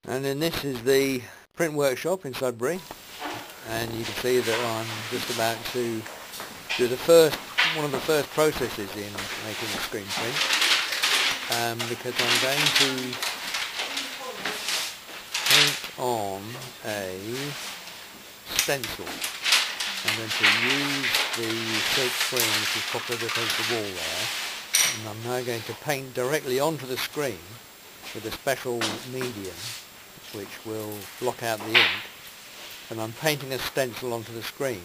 And then this is the print workshop in Sudbury, and you can see that I'm just about to do one of the first processes in making a screen print, because I'm going to paint on a stencil. I'm going to use the silk screen which is propped up against the wall there, and I'm now going to paint directly onto the screen with a special medium which will block out the ink, and I'm painting a stencil onto the screen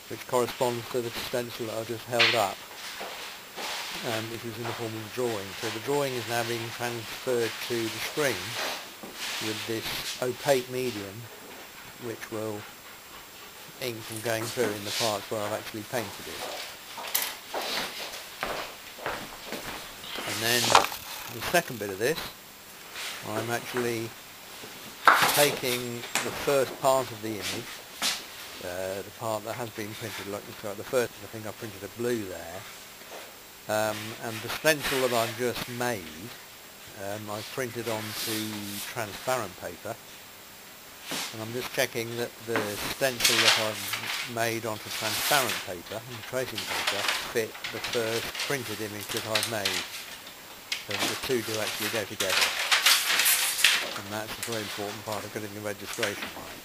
which corresponds to the stencil that I just held up, which was in the form of a drawing. So the drawing is now being transferred to the screen with this opaque medium which will ink from going through in the parts where I've actually painted it. And then the second bit of this, I'm actually taking the first part of the image, the part that has been printed, like the first, I think I printed a blue there, and the stencil that I've just made, I've printed onto transparent paper, and I'm just checking that the stencil that I've made onto transparent paper, and tracing paper, fit the first printed image that I've made, so that the two do actually go together. And that's a very important part of getting the registration right.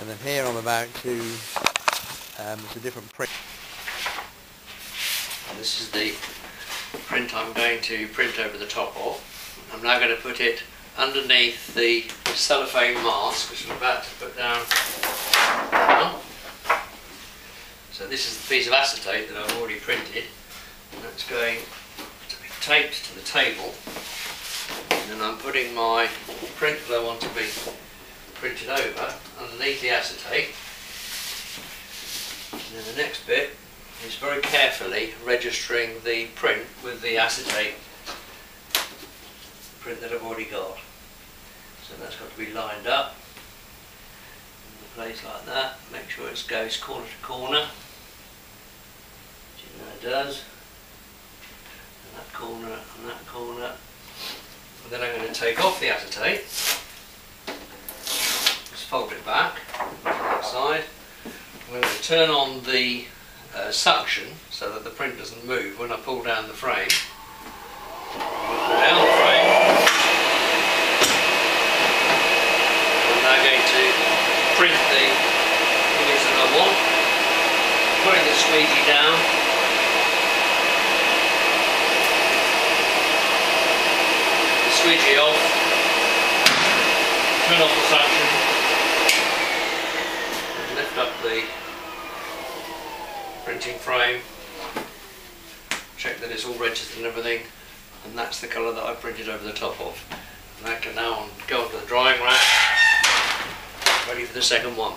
And then here I'm about to, it's a different print. This is the print I'm going to print over the top of. I'm now going to put it underneath the cellophane mask which I'm about to put down. So this is the piece of acetate that I've already printed, and that's going to be taped to the table. And then I'm putting my print that I want to be printed over underneath the acetate. And then the next bit is very carefully registering the print with the acetate print that I've already got. So that's got to be lined up in the place like that. Make sure it goes corner to corner, which you know it does. And that corner and that corner. And then I'm going to take off the acetate, just fold it back to that side. I'm going to turn on the suction so that the print doesn't move when I pull down the frame. Pull down the frame. I'm now going to print the image that I want, putting the squeegee down. Squeegee off, turn off the suction, and lift up the printing frame, check that it's all registered and everything, and that's the colour that I printed over the top of. And that can now go onto the drying rack, ready for the second one.